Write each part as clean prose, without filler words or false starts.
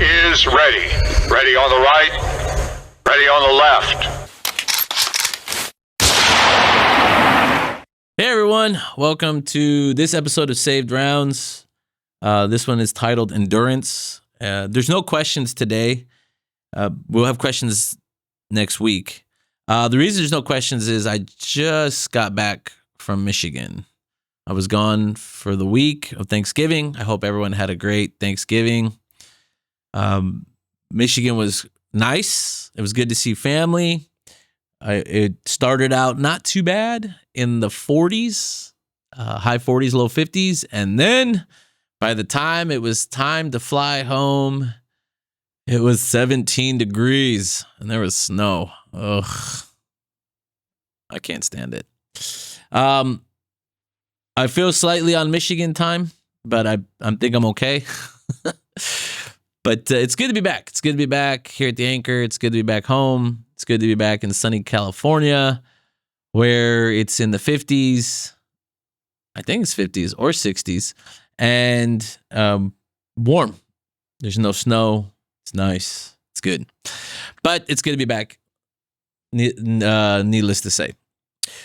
is ready. Ready on the right, ready on the left. Hey everyone, welcome to this episode of Saved Rounds. This one is titled Endurance. There's no questions today. We'll have questions next week. The reason there's no questions is I just got back from Michigan. I was gone for the week of Thanksgiving. I hope everyone had a great Thanksgiving. Michigan was nice. It was good to see family. It started out not too bad in the 40s, high 40s, low 50s. And then by the time it was time to fly home, it was 17 degrees and there was snow. Ugh. I can't stand it. I feel slightly on Michigan time, but I think I'm okay. But it's good to be back. It's good to be back here at the Anchor. It's good to be back home. It's good to be back in sunny California, where it's in the 50s. I think it's 50s or 60s, and warm. There's no snow. It's nice. It's good. But it's good to be back, needless to say.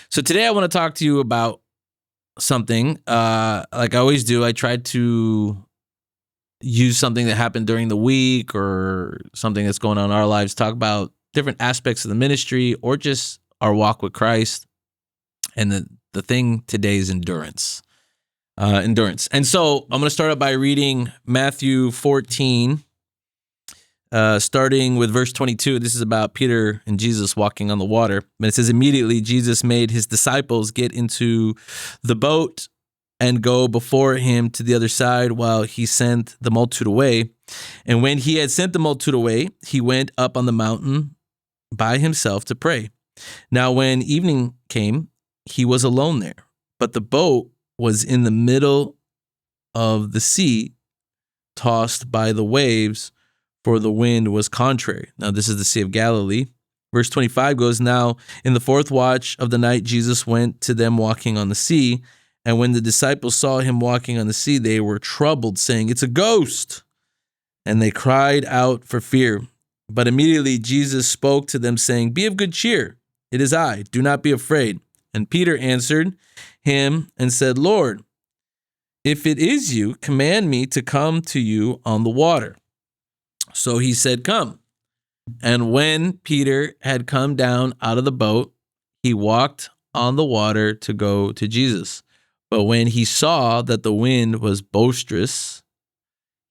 So today I want to talk to you about something. Like I always do, I try to use something that happened during the week or something that's going on in our lives, talk about different aspects of the ministry or just our walk with Christ. And the thing today is endurance. Endurance. And so I'm going to start out by reading Matthew 14, starting with verse 22. This is about Peter and Jesus walking on the water. And it says, immediately Jesus made his disciples get into the boat and go before him to the other side while he sent the multitude away. And when he had sent the multitude away, he went up on the mountain by himself to pray. Now when evening came, he was alone there, but the boat was in the middle of the sea, tossed by the waves, for the wind was contrary. Now this is the Sea of Galilee. Verse 25 goes, now in the fourth watch of the night, Jesus went to them walking on the sea. And when the disciples saw him walking on the sea, they were troubled, saying, it's a ghost. And they cried out for fear. But immediately Jesus spoke to them, saying, be of good cheer. It is I. Do not be afraid. And Peter answered him and said, Lord, if it is you, command me to come to you on the water. So he said, come. And when Peter had come down out of the boat, he walked on the water to go to Jesus. But when he saw that the wind was boisterous,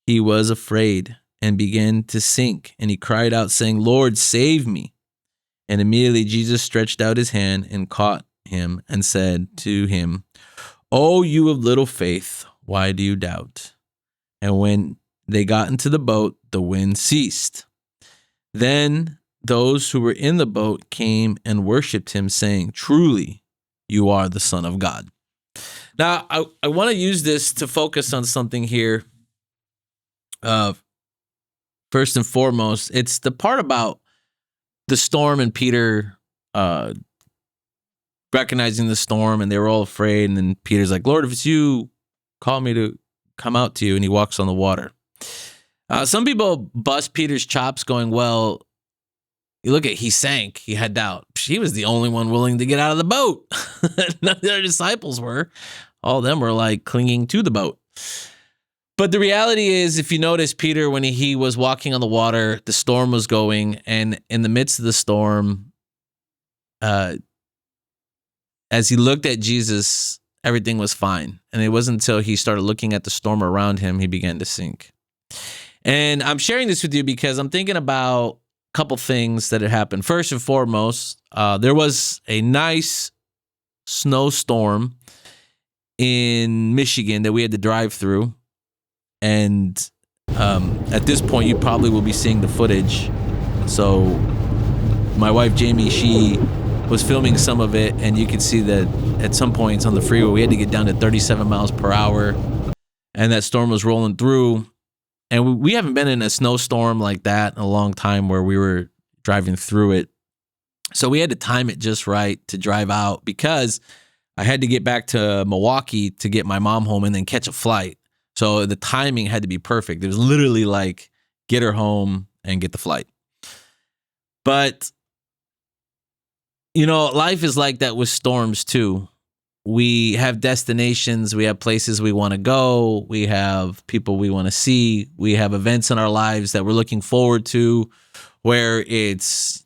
he was afraid and began to sink. And he cried out, saying, Lord, save me. And immediately Jesus stretched out his hand and caught him and said to him, O you of little faith, why do you doubt? And when they got into the boat, the wind ceased. Then those who were in the boat came and worshipped him, saying, truly, you are the Son of God. Now, I want to use this to focus on something here. First and foremost, it's the part about the storm and Peter recognizing the storm, and they were all afraid. And then Peter's like, Lord, if it's you, call me to come out to you. And he walks on the water. Some people bust Peter's chops going, well, you look at, he sank, he had doubt. He was the only one willing to get out of the boat. None of their disciples were. All of them were like clinging to the boat. But the reality is, if you notice, Peter, when he was walking on the water, the storm was going, and in the midst of the storm, as he looked at Jesus, everything was fine. And it wasn't until he started looking at the storm around him, he began to sink. And I'm sharing this with you because I'm thinking about a couple things that had happened. First and foremost, there was a nice snowstorm in Michigan that we had to drive through. And at this point, you probably will be seeing the footage. So my wife, Jamie, she was filming some of it, and you can see that at some points on the freeway, we had to get down to 37 miles per hour, and that storm was rolling through. And we haven't been in a snowstorm like that in a long time where we were driving through it. So we had to time it just right to drive out because I had to get back to Milwaukee to get my mom home and then catch a flight. So the timing had to be perfect. It was literally like get her home, and get the flight. But, life is like that with storms too. We have destinations, we have places we want to go, we have people we want to see, we have events in our lives that we're looking forward to, where it's,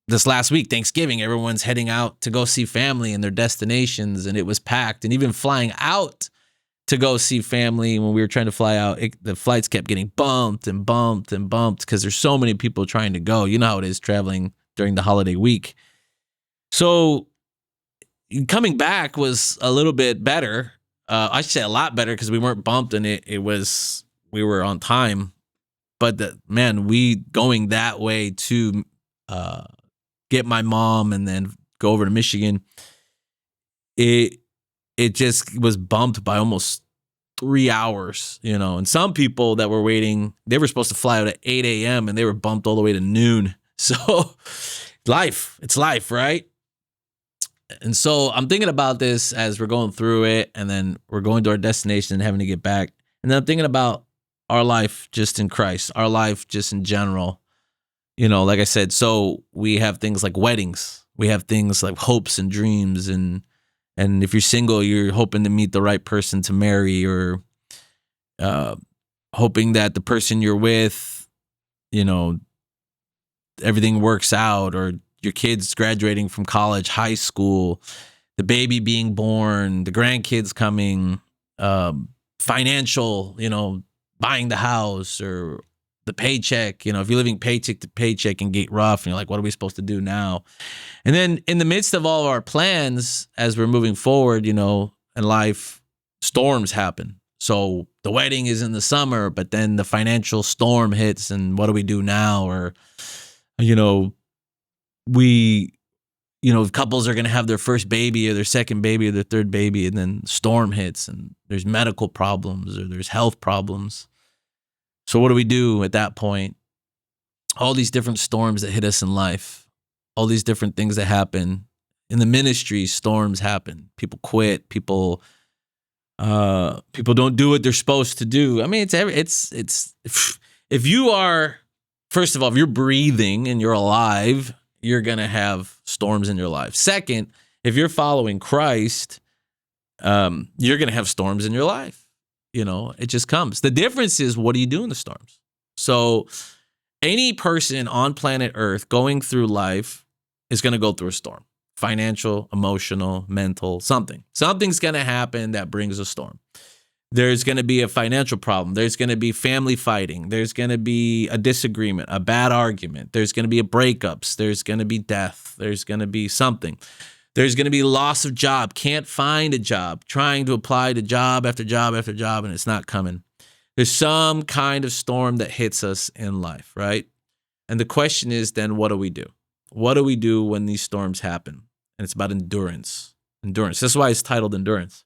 this last week, Thanksgiving, everyone's heading out to go see family and their destinations, and it was packed. And even flying out to go see family, when we were trying to fly out, the flights kept getting bumped and bumped and bumped because there's so many people trying to go. You know how it is traveling during the holiday week. So coming back was a little bit better. I should say a lot better, because we weren't bumped and we were on time. But we going that way to get my mom and then go over to Michigan, it just was bumped by almost 3 hours, and some people that were waiting, they were supposed to fly out at 8 a.m. and they were bumped all the way to noon. So it's life, right? And so I'm thinking about this as we're going through it, and then we're going to our destination and having to get back. And then I'm thinking about our life just in Christ, our life just in general. Like I said, so we have things like weddings. We have things like hopes and dreams. And if you're single, you're hoping to meet the right person to marry, or hoping that the person you're with, everything works out, or your kids graduating from college, high school, the baby being born, the grandkids coming, financial, buying the house, or the paycheck. If you're living paycheck to paycheck can get rough, and you're like, what are we supposed to do now? And then in the midst of all of our plans, as we're moving forward, in life, storms happen. So the wedding is in the summer, but then the financial storm hits, and what do we do now? Or, couples are going to have their first baby or their second baby or their third baby, and then storm hits, and there's medical problems or there's health problems. So what do we do at that point? All these different storms that hit us in life, all these different things that happen in the ministry. Storms happen. People quit. People don't do what they're supposed to do. I mean, it's if you are, first of all, if you're breathing and you're alive, you're gonna have storms in your life. Second, if you're following Christ, you're gonna have storms in your life. It just comes. The difference is, what do you do in the storms? So any person on planet Earth going through life is going to go through a storm. Financial, emotional, mental, something. Something's going to happen that brings a storm. There's going to be a financial problem. There's going to be family fighting. There's going to be a disagreement, a bad argument. There's going to be breakups. There's going to be death. There's going to be something. There's going to be loss of job, can't find a job, trying to apply to job after job after job, and it's not coming. There's some kind of storm that hits us in life, right? And the question is then, what do we do? What do we do when these storms happen? And it's about endurance. Endurance. That's why it's titled Endurance.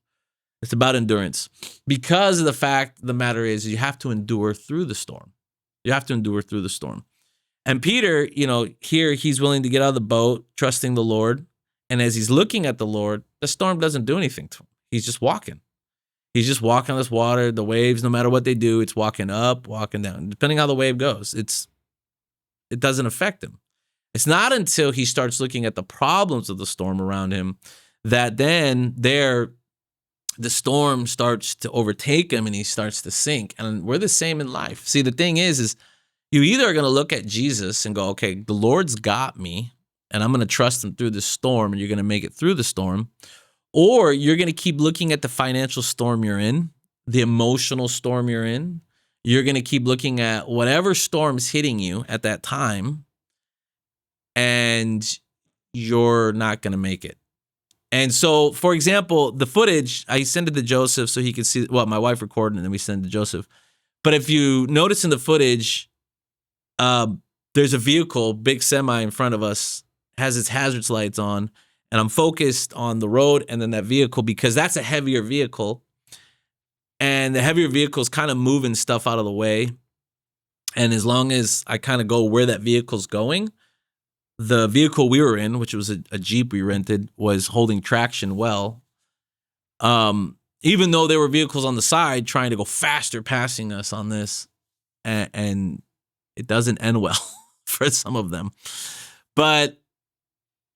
It's about endurance. Because of the fact of the matter is, you have to endure through the storm. You have to endure through the storm. And Peter, here he's willing to get out of the boat, trusting the Lord. And as he's looking at the Lord, the storm doesn't do anything to him. He's just walking. He's just walking on this water. The waves, no matter what they do, it's walking up, walking down. Depending how the wave goes, it doesn't affect him. It's not until he starts looking at the problems of the storm around him that then the storm starts to overtake him and he starts to sink. And we're the same in life. See, the thing is you either are going to look at Jesus and go, okay, the Lord's got me, and I'm going to trust him through the storm, and you're going to make it through the storm. Or you're going to keep looking at the financial storm you're in, the emotional storm you're in. You're going to keep looking at whatever storm's hitting you at that time, and you're not going to make it. And so, for example, the footage, I sent it to Joseph so he could see, my wife recorded, and then we sent it to Joseph. But if you notice in the footage, there's a vehicle, big semi in front of us, has its hazards lights on, and I'm focused on the road and then that vehicle, because that's a heavier vehicle, and the heavier vehicle is kind of moving stuff out of the way. And as long as I kind of go where that vehicle's going, the vehicle we were in, which was a Jeep we rented, was holding traction well. Even though there were vehicles on the side trying to go faster, passing us on this, and it doesn't end well for some of them. But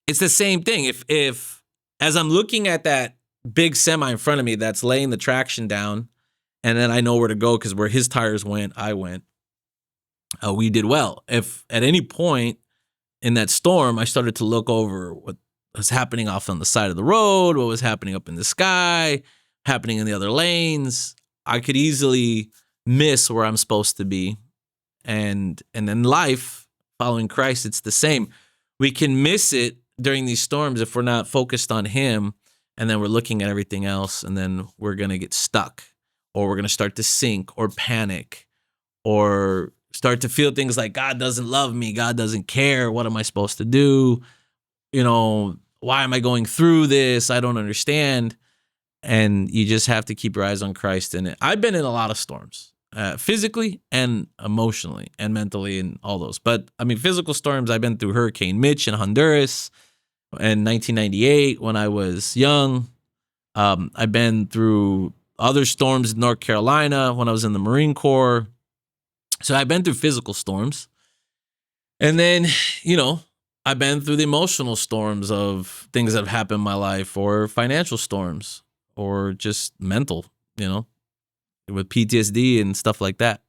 it's the same thing. If as I'm looking at that big semi in front of me that's laying the traction down, and then I know where to go because where his tires went, I went. We did well. If at any point in that storm, I started to look over what was happening off on the side of the road, what was happening up in the sky, happening in the other lanes, I could easily miss where I'm supposed to be. And in life, following Christ, it's the same. We can miss it during these storms if we're not focused on him, and then we're looking at everything else, and then we're going to get stuck, or we're going to start to sink or panic, or start to feel things like God doesn't love me, God doesn't care, what am I supposed to do? Why am I going through this? I don't understand. And you just have to keep your eyes on Christ in it. I've been in a lot of storms, physically and emotionally and mentally and all those. But I mean, physical storms, I've been through Hurricane Mitch in Honduras in 1998 when I was young. I've been through other storms in North Carolina when I was in the Marine Corps. So I've been through physical storms. And then, I've been through the emotional storms of things that have happened in my life, or financial storms, or just mental, with PTSD and stuff like that.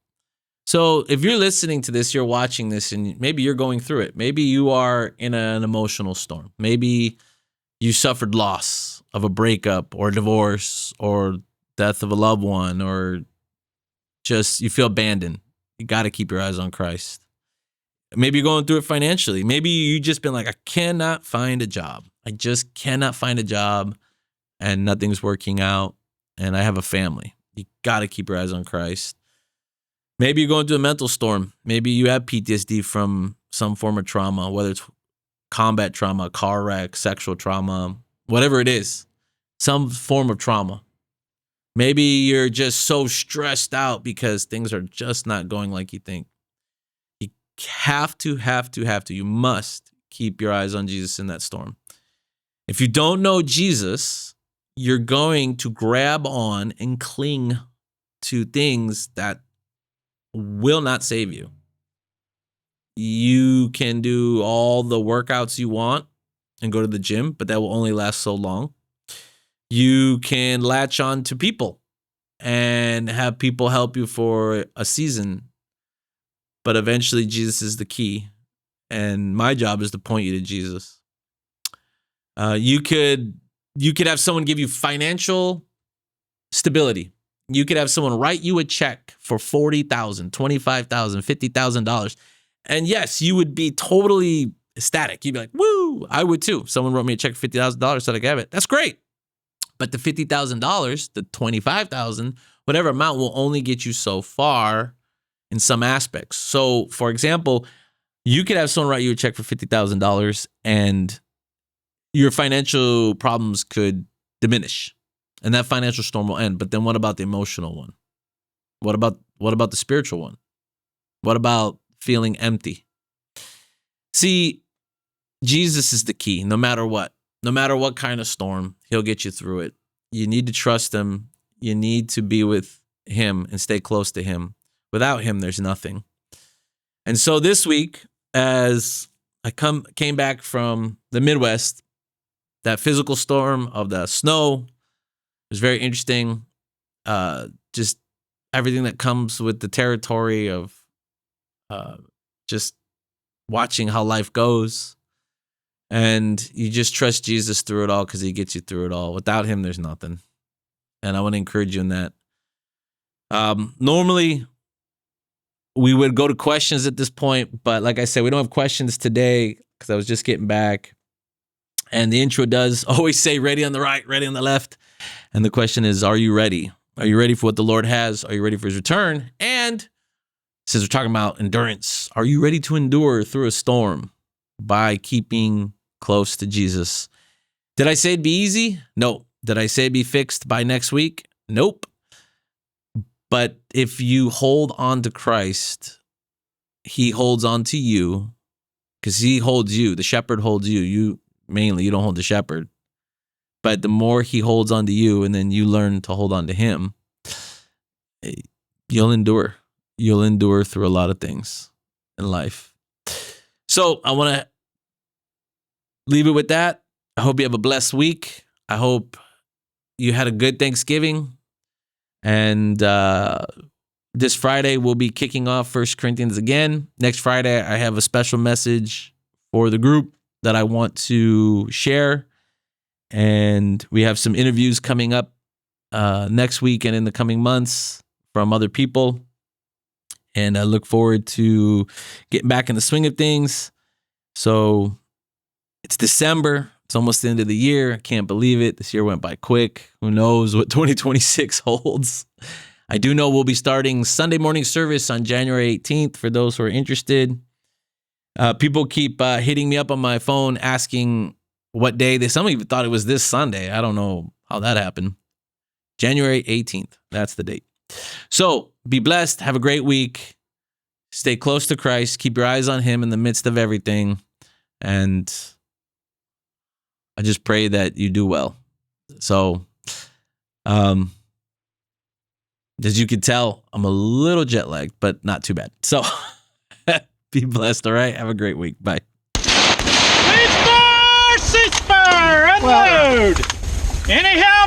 So if you're listening to this, you're watching this, and maybe you're going through it. Maybe you are in an emotional storm. Maybe you suffered loss of a breakup or divorce or death of a loved one, or just you feel abandoned. You got to keep your eyes on Christ. Maybe you're going through it financially. Maybe you just been like, I cannot find a job. I just cannot find a job, and nothing's working out, and I have a family. You got to keep your eyes on Christ. Maybe you're going through a mental storm. Maybe you have PTSD from some form of trauma, whether it's combat trauma, car wreck, sexual trauma, whatever it is, some form of trauma. Maybe you're just so stressed out because things are just not going like you think. You have to. You must keep your eyes on Jesus in that storm. If you don't know Jesus, you're going to grab on and cling to things that will not save you. You can do all the workouts you want and go to the gym, but that will only last so long. You can latch on to people and have people help you for a season, but eventually Jesus is the key, and my job is to point you to Jesus. You could have someone give you financial stability. You could have someone write you a check for $40,000, $25,000, $50,000. And yes, you would be totally ecstatic. You'd be like, woo, I would too. Someone wrote me a check for $50,000, said I gave it. That's great. But the $50,000, the $25,000, whatever amount will only get you so far in some aspects. So, for example, you could have someone write you a check for $50,000 and your financial problems could diminish, and that financial storm will end. But then what about the emotional one? What about the spiritual one? What about feeling empty? See, Jesus is the key. No matter what kind of storm, he'll get you through it. You need to trust him. You need to be with him and stay close to him. Without him, there's nothing. And so this week, as I came back from the Midwest, that physical storm of the snow was very interesting. Just everything that comes with the territory of just watching how life goes. And you just trust Jesus through it all because he gets you through it all. Without him, there's nothing. And I want to encourage you in that. Normally, we would go to questions at this point, but like I said, we don't have questions today because I was just getting back. And the intro does always say ready on the right, ready on the left. And the question is, are you ready? Are you ready for what the Lord has? Are you ready for his return? And since we're talking about endurance, are you ready to endure through a storm by keeping close to Jesus? Did I say it'd be easy? No. Did I say it'd be fixed by next week? Nope. But if you hold on to Christ, he holds on to you because he holds you. The shepherd holds you. You don't hold the shepherd. But the more he holds on to you and then you learn to hold on to him, you'll endure. you'll endure through a lot of things in life. So I want to leave it with that. I hope you have a blessed week. I hope you had a good Thanksgiving. And this Friday, we'll be kicking off 1 Corinthians again. Next Friday, I have a special message for the group that I want to share. And we have some interviews coming up next week and in the coming months from other people. And I look forward to getting back in the swing of things. So it's December. It's almost the end of the year. I can't believe it. This year went by quick. Who knows what 2026 holds? I do know we'll be starting Sunday morning service on January 18th for those who are interested. People keep hitting me up on my phone asking what day. Some even thought it was this Sunday. I don't know how that happened. January 18th. That's the date. So be blessed. Have a great week. Stay close to Christ. Keep your eyes on him in the midst of everything. And I just pray that you do well. So, as you can tell, I'm a little jet lagged, but not too bad. So, be blessed, all right? Have a great week. Bye. Ceasefire! Unload! Anyhow,